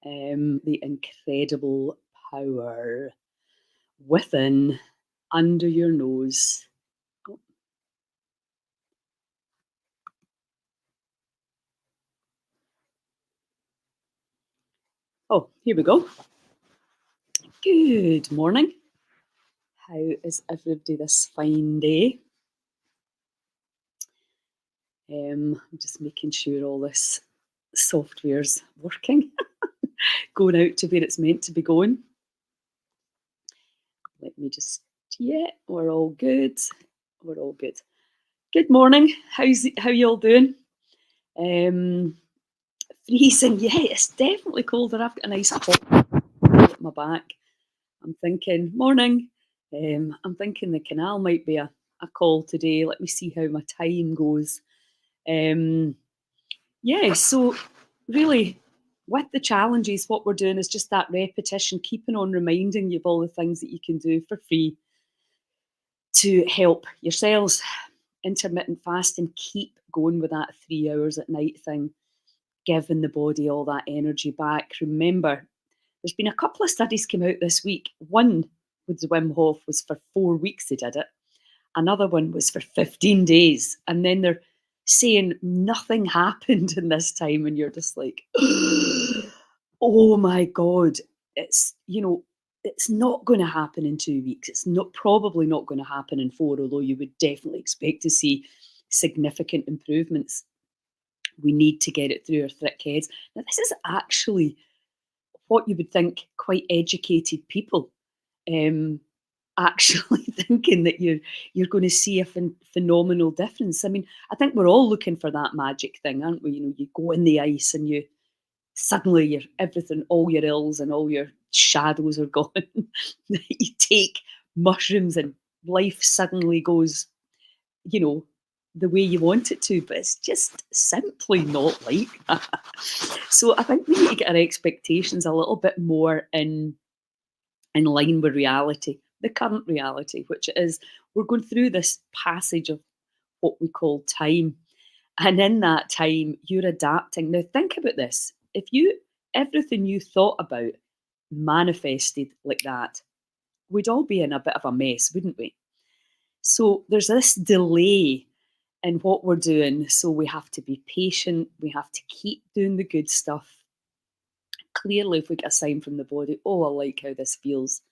The incredible power within, under your nose. Oh, here we go. Good morning. How is everybody this fine day? I'm just making sure all this software's working, going out to where it's meant to be going. Let me just, yeah, we're all good. We're all good. Good morning. How you all doing? Um, Freezing. Yeah, it's definitely colder. I've got a nice hot at my back. I'm thinking morning. I'm thinking the canal might be a call today. Let me see how my time goes. Um, yeah, so really, with the challenges, what we're doing is just that repetition, keeping on reminding you of all the things that you can do for free to help yourselves. Intermittent fasting, keep going with that 3 hours at night thing, giving the body all that energy back. Remember, there's been a couple of studies came out this week. One with Wim Hof was for 4 weeks they did it. Another one was for 15 days. And then they're saying nothing happened in this time. And you're just like, oh my God. It's not going to happen in 2 weeks. It's not probably not going to happen in four, although you would definitely expect to see significant improvements. We need to get it through our thick heads. Now, this is actually what you would think quite educated people um, actually thinking that you're going to see a phenomenal difference. I mean, I think we're all looking for that magic thing, aren't we? You go in the ice and you suddenly your everything, all your ills and all your shadows are gone. You take mushrooms and life suddenly goes, you know, the way you want it to, but it's just simply not like that. So I think we need to get our expectations a little bit more in line with reality, the current reality, which is we're going through this passage of what we call time. And in that time, you're adapting. Now, think about this. If everything you thought about manifested like that, we'd all be in a bit of a mess, wouldn't we? So there's this delay in what we're doing. So we have to be patient. We have to keep doing the good stuff. Clearly, if we get a sign from the body, oh, I like how this feels,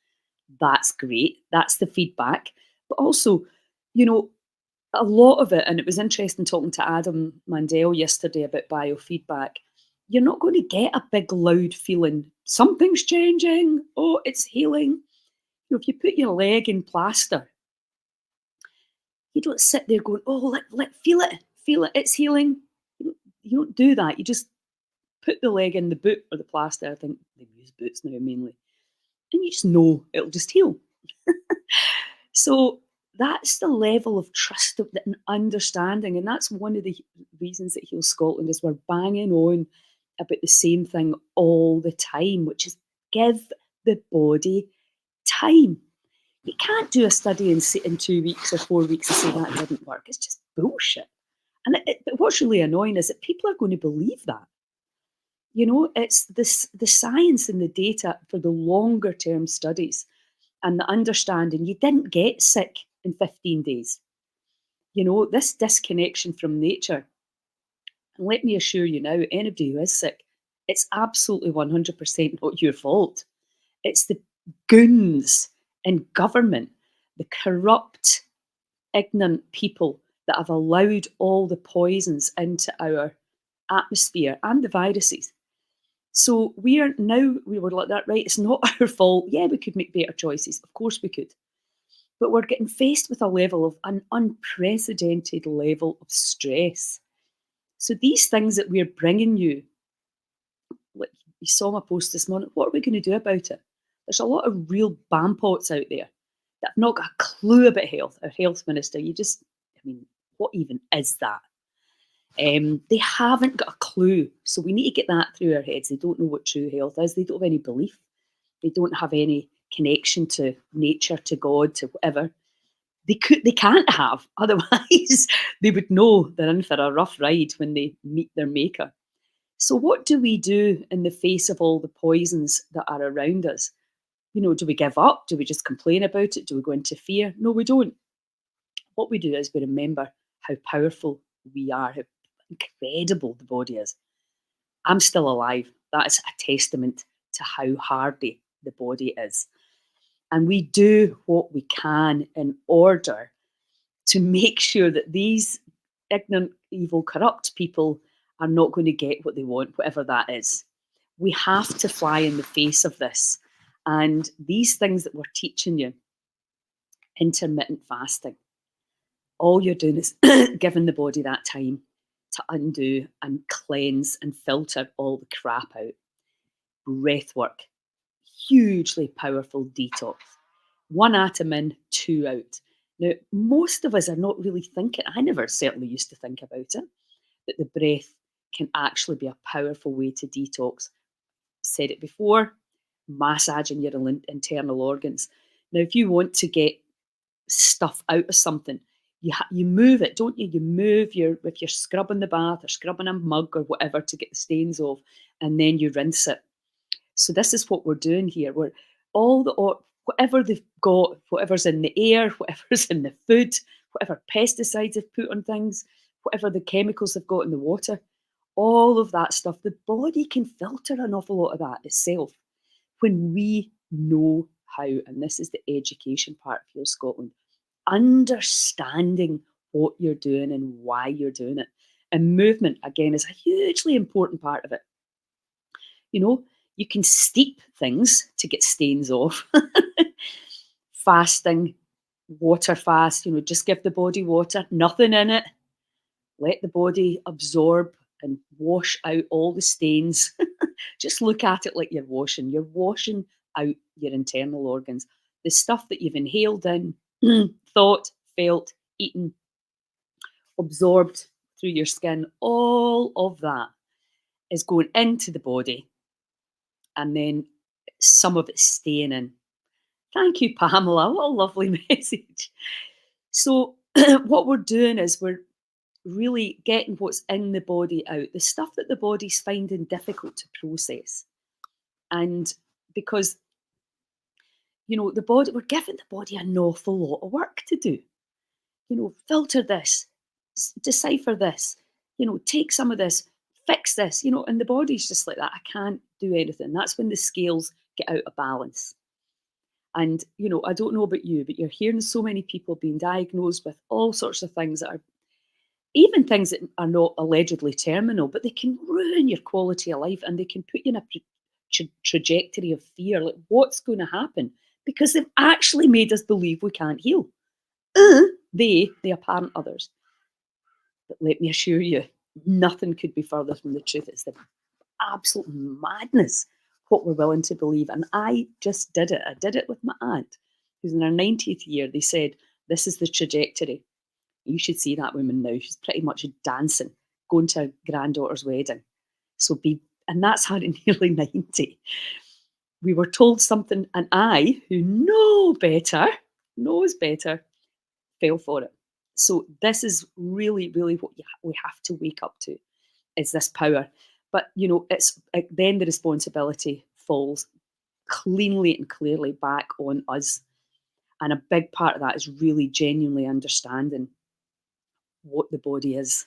that's great. That's the feedback. But also, you know, a lot of it, and it was interesting talking to Adam Mandel yesterday about biofeedback. You're not going to get a big, loud feeling, something's changing, oh, it's healing. If you put your leg in plaster, you don't sit there going, oh, feel it, it's healing. You don't do that. You just put the leg in the boot or the plaster. I think they use boots now mainly. And you just know it'll just heal. So that's the level of trust and understanding. And that's one of the reasons that Heal Scotland is we're banging on about the same thing all the time, which is give the body time. You can't do a study in 2 weeks or 4 weeks and say that didn't work. It's just bullshit. And but what's really annoying is that people are going to believe that. It's the science and the data for the longer term studies and the understanding you didn't get sick in 15 days. This disconnection from nature. And let me assure you now, anybody who is sick, it's absolutely 100% not your fault. It's the goons in government, the corrupt, ignorant people that have allowed all the poisons into our atmosphere and the viruses. So we were like that, right? It's not our fault. Yeah, we could make better choices. Of course we could. But we're getting faced with an unprecedented level of stress. So these things that we're bringing you, like you saw my post this morning, what are we going to do about it? There's a lot of real bampots out there that have not got a clue about health. Our health minister, what even is that? They haven't got a clue. So we need to get that through our heads. They don't know what true health is. They don't have any belief. They don't have any connection to nature, to God, to whatever. They can't have. Otherwise, they would know they're in for a rough ride when they meet their maker. So, what do we do in the face of all the poisons that are around us? Do we give up? Do we just complain about it? Do we go into fear? No, we don't. What we do is we remember how powerful we are, how incredible the body is. I'm still alive. That is a testament to how hardy the body is. And we do what we can in order to make sure that these ignorant, evil, corrupt people are not going to get what they want, whatever that is. We have to fly in the face of this. And these things that we're teaching you, intermittent fasting, all you're doing is giving the body that time to undo and cleanse and filter all the crap out. Breath work, hugely powerful detox. One atom in, two out. Now, most of us are not really thinking, I never certainly used to think about it, that the breath can actually be a powerful way to detox. Said it before, massaging your internal organs. Now, if you want to get stuff out of something, you move it, don't you? You move if you're scrubbing the bath or scrubbing a mug or whatever to get the stains off, and then you rinse it. So this is what we're doing here. We're whatever they've got, whatever's in the air, whatever's in the food, whatever pesticides they've put on things, whatever the chemicals they've got in the water, all of that stuff, the body can filter an awful lot of that itself when we know how. And this is the education part of Heal Scotland. Understanding what you're doing and why you're doing it. And movement, again, is a hugely important part of it. You know, you can steep things to get stains off. Fasting, water fast, just give the body water, nothing in it. Let the body absorb and wash out all the stains. Just look at it like you're washing. You're washing out your internal organs. The stuff that you've inhaled in, thought, felt, eaten, absorbed through your skin, all of that is going into the body, and then some of it's staying in. Thank you, Pamela. What a lovely message. So, what we're doing is we're really getting what's in the body out, the stuff that the body's finding difficult to process. And because, the body, we're giving the body an awful lot of work to do. Filter this, decipher this, take some of this, fix this, and the body's just like that. I can't do anything. That's when the scales get out of balance. And, I don't know about you, but you're hearing so many people being diagnosed with all sorts of things that are even things that are not allegedly terminal, but they can ruin your quality of life and they can put you in a trajectory of fear. Like, what's going to happen? Because they've actually made us believe we can't heal. The apparent others. But let me assure you, nothing could be further from the truth. It's the absolute madness what we're willing to believe. And I just did it. I did it with my aunt, who's in her 90th year. They said, this is the trajectory. You should see that woman now. She's pretty much dancing, going to her granddaughter's wedding. And that's her at nearly 90. We were told something, and I, who knows better, fell for it. So this is really, really what we have to wake up to, is this power. But, then the responsibility falls cleanly and clearly back on us. And a big part of that is really genuinely understanding what the body is.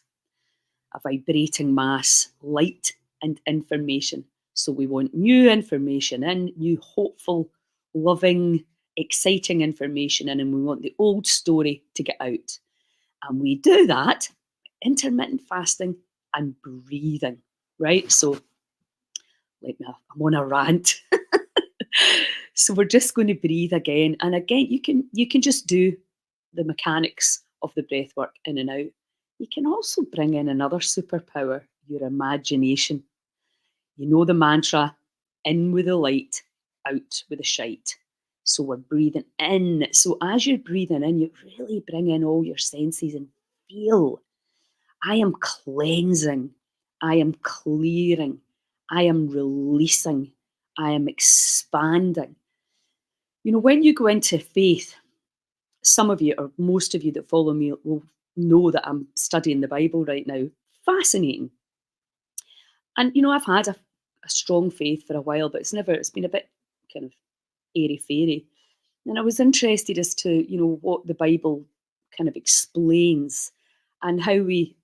A vibrating mass, light and information. So we want new information in, new hopeful, loving, exciting information in, and we want the old story to get out. And we do that intermittent fasting and breathing, right? So I'm on a rant. So we're just going to breathe again. And again, you can just do the mechanics of the breath work in and out. You can also bring in another superpower, your imagination. You know the mantra, in with the light, out with the shite. So we're breathing in. So as you're breathing in, you really bring in all your senses and feel. I am cleansing. I am clearing. I am releasing. I am expanding. When you go into faith, some of you, or most of you that follow me, will know that I'm studying the Bible right now. Fascinating. And, I've had a strong faith for a while, but it's been a bit kind of airy fairy. And I was interested as to, what the Bible kind of explains and how the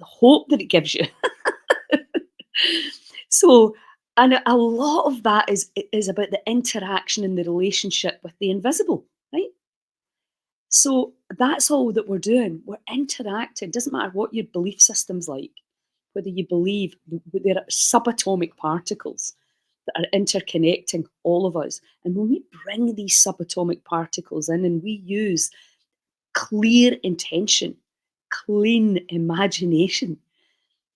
hope that it gives you. So, and a lot of that is about the interaction and the relationship with the invisible, right? So that's all that we're doing. We're interacting. Doesn't matter what your belief system's like, whether you believe there are subatomic particles that are interconnecting all of us. And when we bring these subatomic particles in and we use clear intention, clean imagination,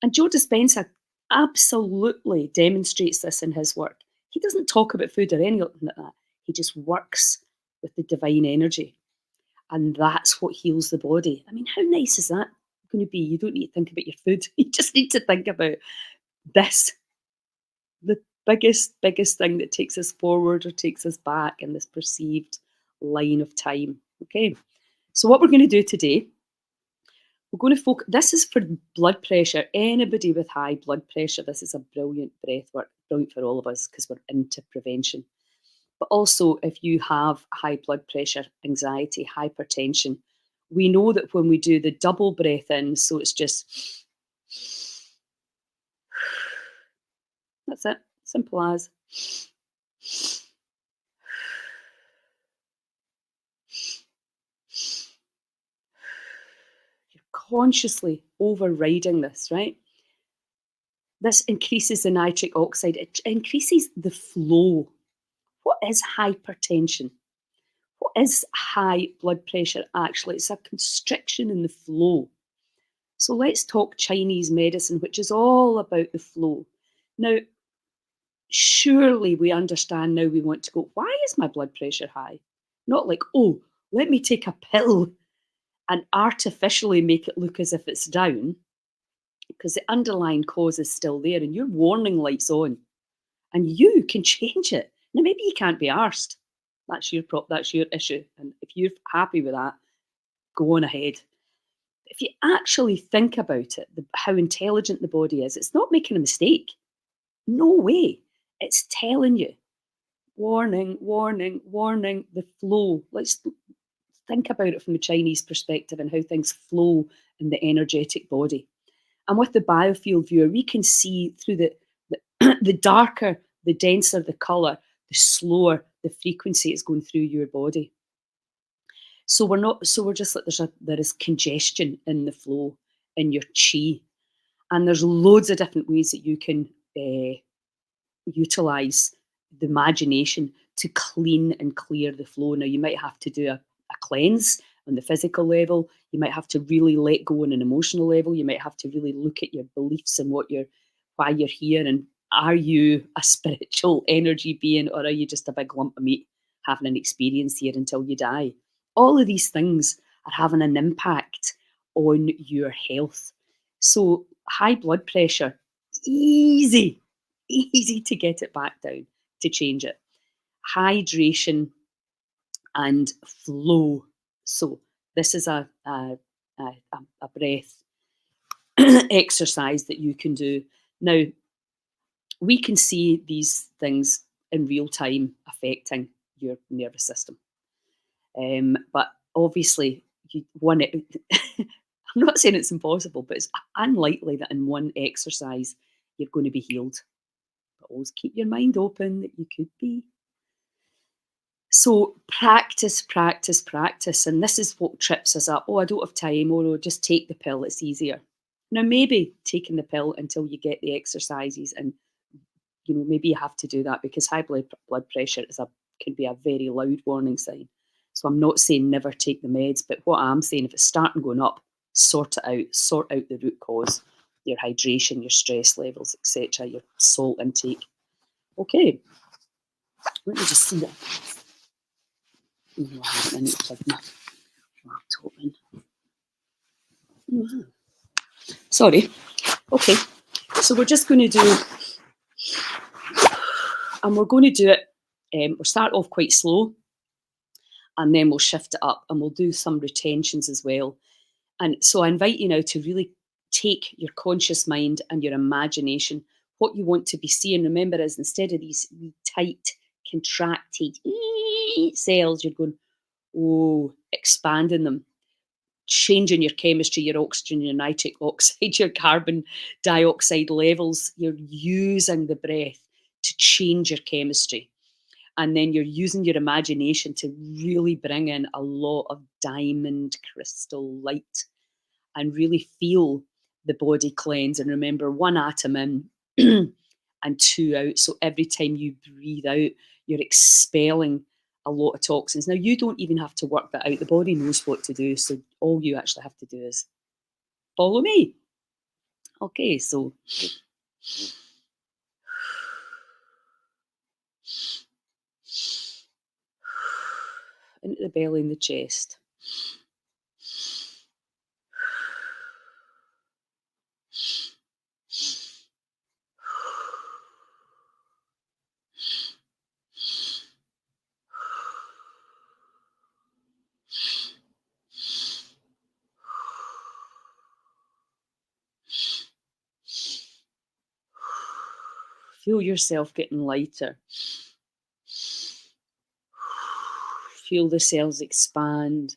and Joe Dispenza absolutely demonstrates this in his work. He doesn't talk about food or anything like that. He just works with the divine energy. And that's what heals the body. I mean, how nice is that going to be? You don't need to think about your food. You just need to think about this, the biggest thing that takes us forward or takes us back in this perceived line of time. Okay. So what we're going to do today, we're going to focus. This is for blood pressure. Anybody with high blood pressure, this is a brilliant breath work, brilliant for all of us because we're into prevention. But also, if you have high blood pressure, anxiety, hypertension, we know that when we do the double breath in, so it's just that's it, simple as. You're consciously overriding this, right? This increases the nitric oxide, it increases the flow. What is hypertension? What is high blood pressure actually? It's a constriction in the flow. So let's talk Chinese medicine, which is all about the flow. Now, surely we understand now we want to go, why is my blood pressure high? Not like, oh, let me take a pill and artificially make it look as if it's down, because the underlying cause is still there and your warning light's on and you can change it. Now, maybe you can't be arsed. That's your issue. And if you're happy with that, go on ahead. If you actually think about it, how intelligent the body is, it's not making a mistake. No way. It's telling you, warning, warning, warning, the flow. Let's think about it from the Chinese perspective and how things flow in the energetic body. And with the biofield viewer, we can see through the darker, the denser the colour, the slower the frequency is going through your body. So we're just like there is congestion in the flow, in your chi. And there's loads of different ways that you can utilize the imagination to clean and clear the flow. Now, you might have to do a cleanse on the physical level. You might have to really let go on an emotional level. You might have to really look at your beliefs and why you're here. And are you a spiritual energy being, or are you just a big lump of meat having an experience here until you die? All of these things are having an impact on your health. So high blood pressure, easy to get it back down, to change it. Hydration and flow. So this is a breath exercise that you can do. Now, we can see these things in real time affecting your nervous system. But obviously, I'm not saying it's impossible, but it's unlikely that in one exercise you're going to be healed. But always keep your mind open that you could be. So practice, practice, practice. And this is what trips us up. Oh, I don't have time. Oh, no, just take the pill. It's easier. Now, maybe taking the pill until you get the exercises, and maybe you have to do that because high blood pressure can be a very loud warning sign. So I'm not saying never take the meds, but what I'm saying, if it's starting going up, sort out the root cause, your hydration, your stress levels, etc., your salt intake. Okay, let me just see that. I need to plug my laptop in. Wow. Sorry. Okay, so we're just going to do, and we're going to do it. We'll start off quite slow, and then we'll shift it up, and we'll do some retentions as well. And so I invite you now to really take your conscious mind and your imagination, what you want to be seeing. Remember, is instead of these wee tight, contracted cells, you're going, oh, expanding them, changing your chemistry, your oxygen, your nitric oxide, your carbon dioxide levels. You're using the breath to change your chemistry. And then you're using your imagination to really bring in a lot of diamond crystal light and really feel the body cleanse. And remember, one atom in and two out. So every time you breathe out, you're expelling a lot of toxins. Now, you don't even have to work that out. The body knows what to do. So all you actually have to do is follow me. Okay, so into the belly and the chest. Feel yourself getting lighter. Feel the cells expand.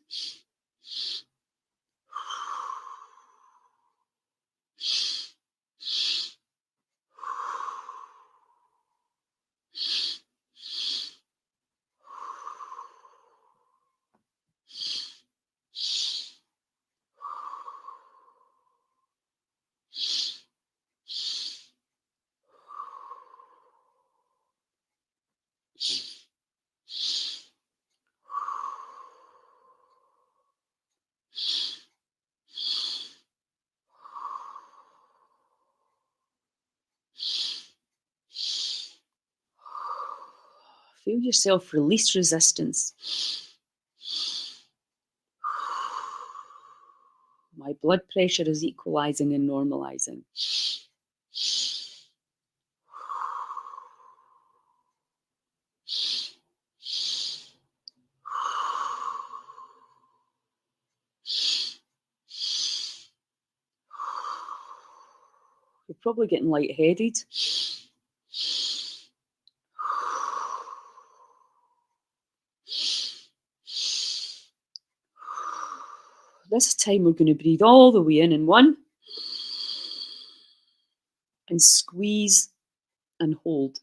Feel yourself release resistance. My blood pressure is equalizing and normalizing. You're probably getting lightheaded. This time we're going to breathe all the way in one, and squeeze and hold.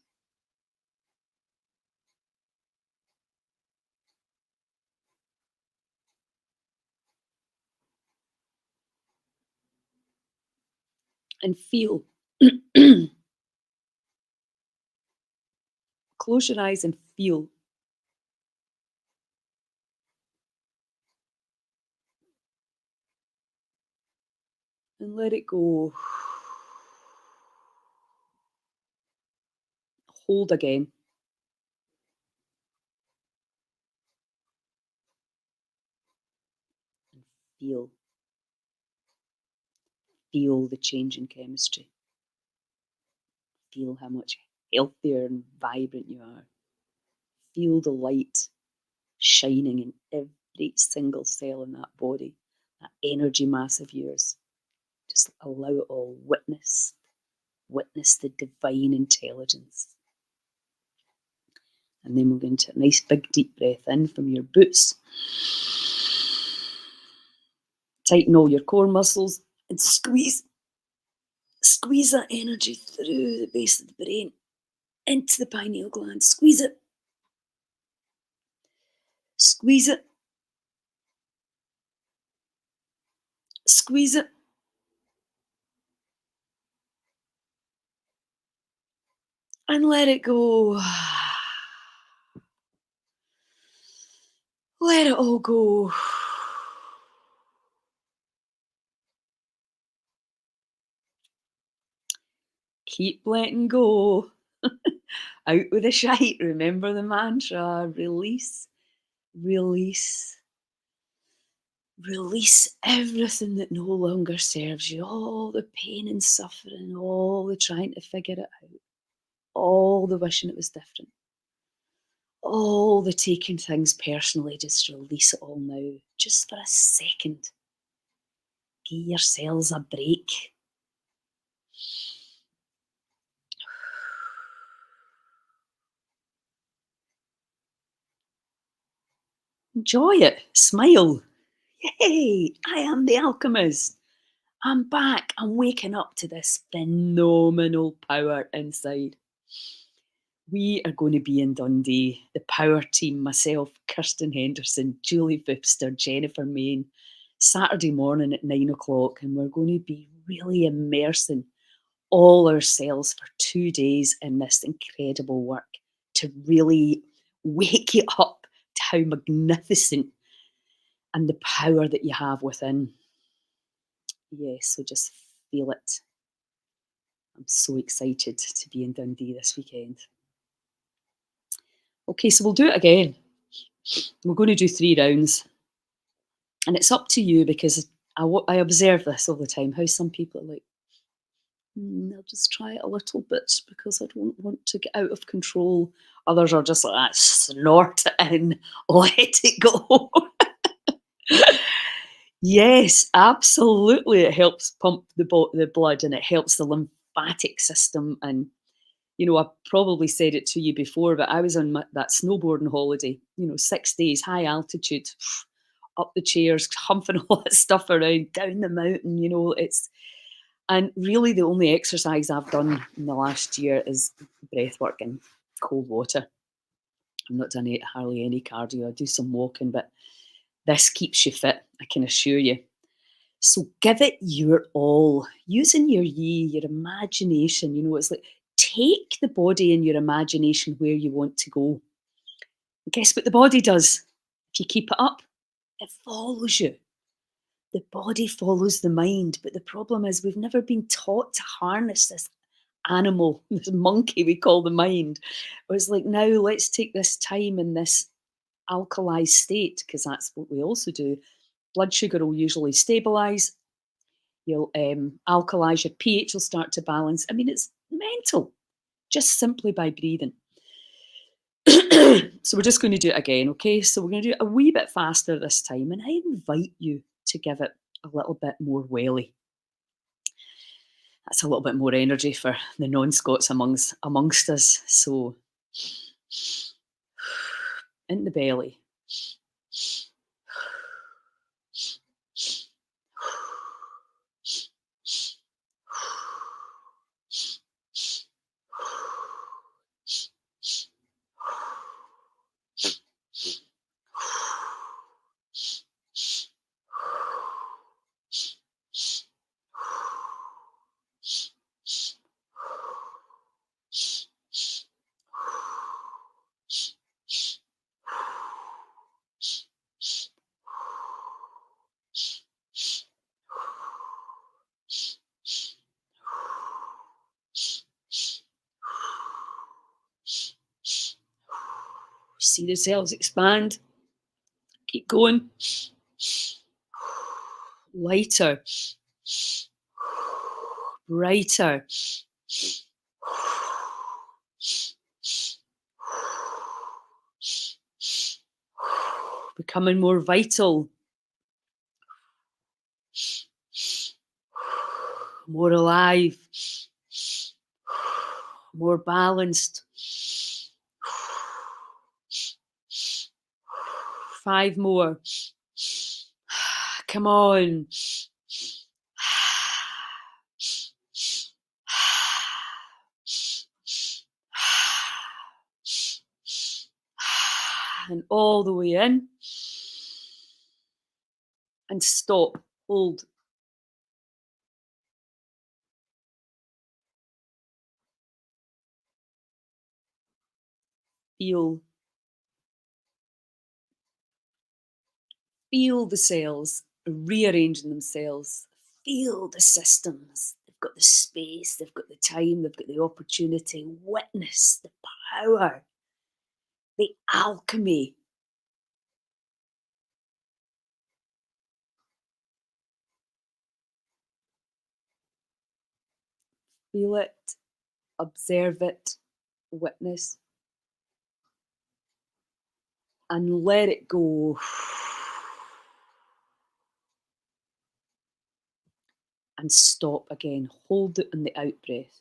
And feel. Close your eyes and feel. And let it go. Hold again. And feel. Feel the change in chemistry. Feel how much healthier and vibrant you are. Feel the light shining in every single cell in that body, that energy mass of yours. Just allow it all. Witness the divine intelligence. And then we're going to a nice big deep breath in from your boots. Tighten all your core muscles and squeeze that energy through the base of the brain into the pineal gland. Squeeze it. Squeeze it. Squeeze it. And let it go. Let it all go. Keep letting go. Out with the shite. Remember the mantra. Release. Release. Release everything that no longer serves you. All the pain and suffering. All the trying to figure it out. All the wishing it was different. All the taking things personally. Just release it all now. Just for a second. Give your cells a break. Enjoy it. Smile. Yay! I am the alchemist. I'm back. I'm waking up to this phenomenal power inside. We are going to be in Dundee, the power team, myself, Kirsten Henderson, Julie Foopster, Jennifer Main, Saturday morning at 9 o'clock, and we're going to be really immersing all ourselves for 2 days in this incredible work to really wake you up to how magnificent and the power that you have within. Yes, so just feel it. I'm so excited to be in Dundee this weekend. Okay, so we'll do it again. We're going to do 3 rounds. And it's up to you because I observe this all the time, how some people are like, I'll just try it a little bit because I don't want to get out of control. Others are just like, snort it in, let it go. Yes, absolutely. It helps pump the blood and it helps the lymphatic system. And, I probably said it to you before, but I was on that snowboarding holiday, 6 days, high altitude, up the chairs, humping all that stuff around, down the mountain, and really the only exercise I've done in the last year is breath work and cold water. I'm not doing hardly any cardio. I do some walking, but this keeps you fit, I can assure you. So give it your all, using your your imagination. It's like take the body and your imagination where you want to go. And guess what the body does? If you keep it up, it follows you. The body follows the mind, but the problem is we've never been taught to harness this animal, this monkey we call the mind. It was like, now let's take this time in this alkalized state, because that's what we also do. Blood sugar will usually stabilize. You'll alkalize, your pH will start to balance. I mean, it's mental, just simply by breathing. So we're just going to do it again, okay? So we're going to do it a wee bit faster this time, and I invite you to give it a little bit more welly. That's a little bit more energy for the non-Scots amongst us. So in the belly. See the cells expand. Keep going. Lighter. Brighter. Becoming more vital. More alive. More balanced. 5 more. Come on. And all the way in. And stop. Hold. Feel. Feel the cells rearranging themselves. Feel the systems. They've got the space, they've got the time, they've got the opportunity. Witness the power, the alchemy. Feel it, observe it, witness, and let it go. and stop again. Hold it in the out breath.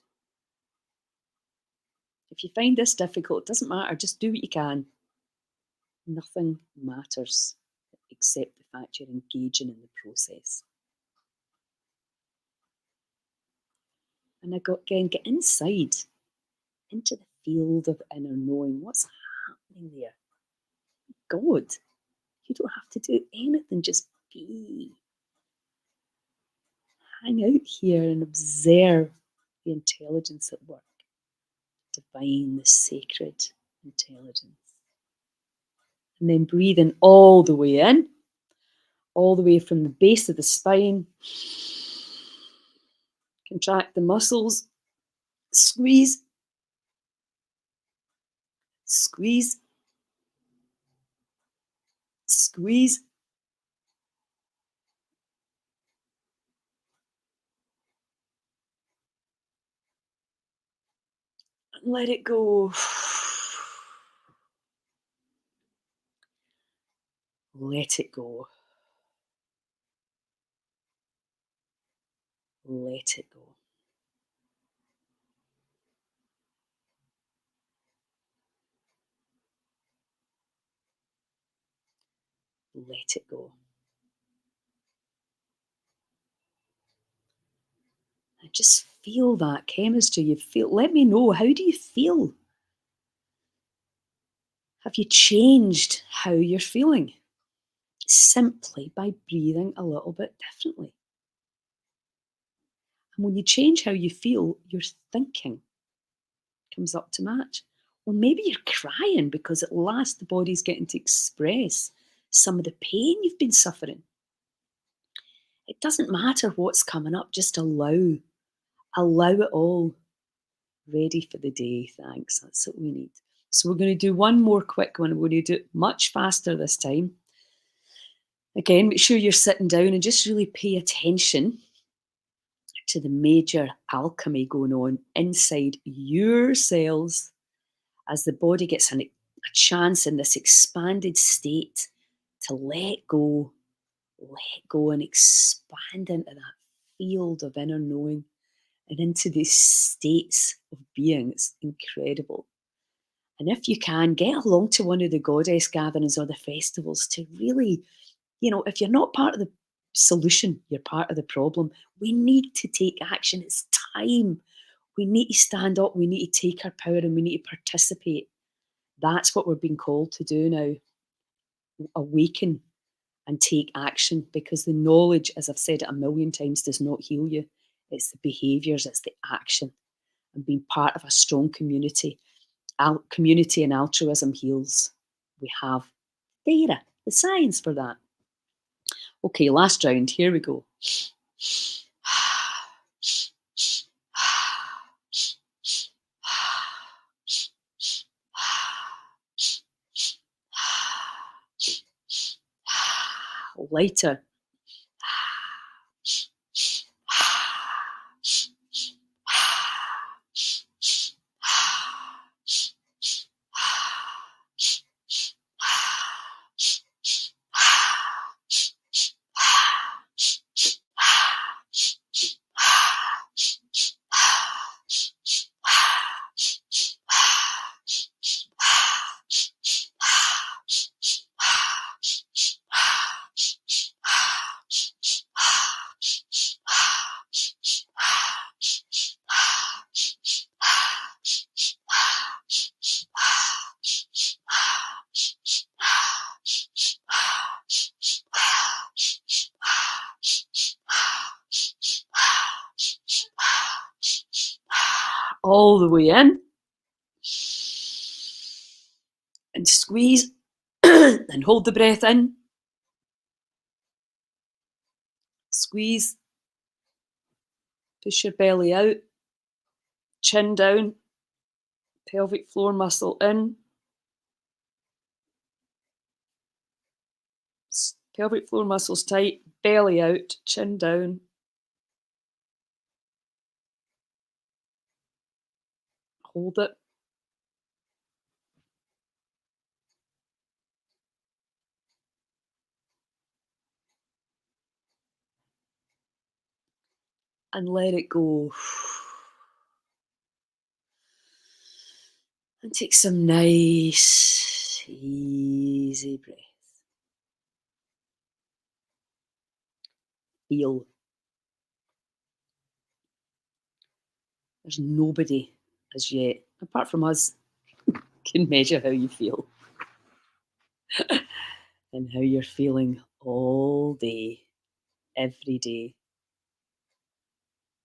If you find this difficult, it doesn't matter, just do what you can. Nothing matters except the fact you're engaging in the process. And again, get inside, into the field of inner knowing. What's happening there? God, you don't have to do anything, just be. Hang out here and observe the intelligence at work. Divine, the sacred intelligence. And then breathing all the way in, all the way from the base of the spine. Contract the muscles. Squeeze. Squeeze. Squeeze. And let it go. Let it go. Let it go. Let it go. And just feel that chemistry. You feel. Let me know. How do you feel? Have you changed how you're feeling? Simply by breathing a little bit differently. And when you change how you feel, your thinking comes up to match. Or maybe you're crying because at last the body's getting to express some of the pain you've been suffering. It doesn't matter what's coming up, just allow it all. Ready for the day, thanks. That's what we need. So we're going to do one more quick one. We're going to do it much faster this time. Again, make sure you're sitting down and just really pay attention to the major alchemy going on inside your cells as the body gets a chance in this expanded state to let go and expand into that field of inner knowing and into these states of being. It's incredible. And if you can, get along to one of the goddess gatherings or the festivals to really, if you're not part of the solution, you're part of the problem. We need to take action. It's time. We need to stand up. We need to take our power and we need to participate. That's what we're being called to do now. Awaken and take action, because the knowledge, as I've said it a million times, does not heal you. It's the behaviours, it's the action. And being part of a strong community. Community and altruism heals. We have data, the science for that. Okay, last round. Here we go. Lighter. All the way in. And squeeze. And hold the breath in. Squeeze. Push your belly out. Chin down. Pelvic floor muscle in. Pelvic floor muscles tight. Belly out. Chin down. Hold it. and let it go. And take some nice, easy breath. Feel. There's nobody as yet, apart from us, can measure how you feel and how you're feeling all day, every day.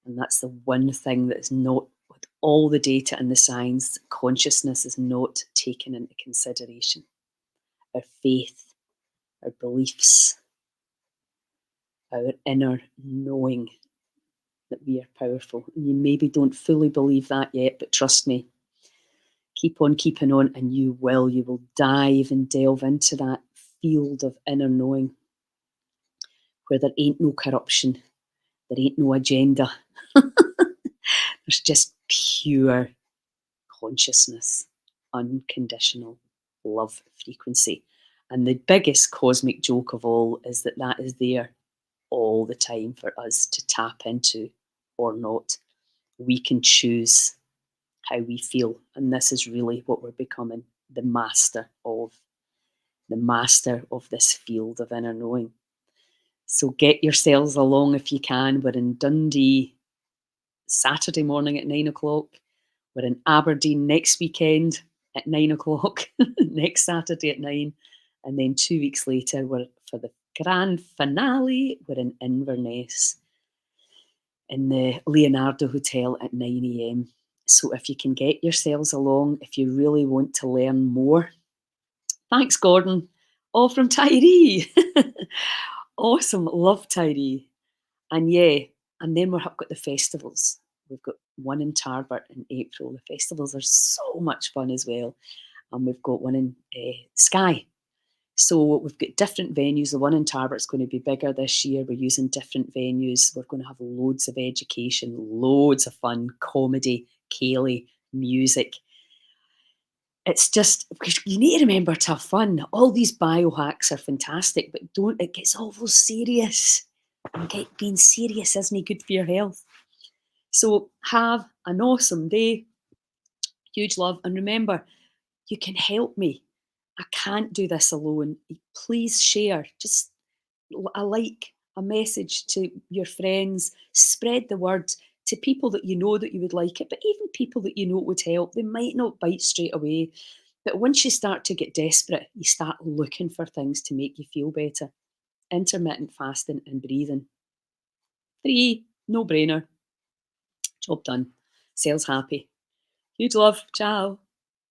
And that's the one thing that is not, with all the data and the science, consciousness is not taken into consideration. Our faith, our beliefs, our inner knowing that we are powerful. And you maybe don't fully believe that yet, but trust me, keep on keeping on and you will. You will dive and delve into that field of inner knowing where there ain't no corruption, there ain't no agenda. There's just pure consciousness, unconditional love frequency. And the biggest cosmic joke of all is that that is there all the time for us to tap into or not. We can choose how we feel. And this is really what we're becoming, the master of this field of inner knowing. So get yourselves along if you can. We're in Dundee Saturday morning at 9 o'clock. We're in Aberdeen next weekend at 9 o'clock, next Saturday at 9. And then 2 weeks later, we're for the grand finale, we're in Inverness in the Leonardo Hotel at 9 a.m. So if you can get yourselves along, if you really want to learn more, thanks, Gordon. All from Tyree. Awesome. Love Tyree. And yeah, and then we've got the festivals. We've got one in Tarbert in April. The festivals are so much fun as well. And we've got one in Skye. So we've got different venues. The one in Tarbert's going to be bigger this year. We're using different venues. We're going to have loads of education, loads of fun, comedy, Kaylee, music. It's just, because you need to remember to have fun. All these biohacks are fantastic, but it gets awful serious. And being serious isn't good for your health. So have an awesome day. Huge love. And remember, you can help me. I can't do this alone. Please share. Just a like, a message to your friends. Spread the word to people that you know that you would like it, but even people that you know it would help. They might not bite straight away. But once you start to get desperate, you start looking for things to make you feel better. Intermittent fasting and breathing. 3, no brainer. Job done. Sales happy. Huge love. Ciao.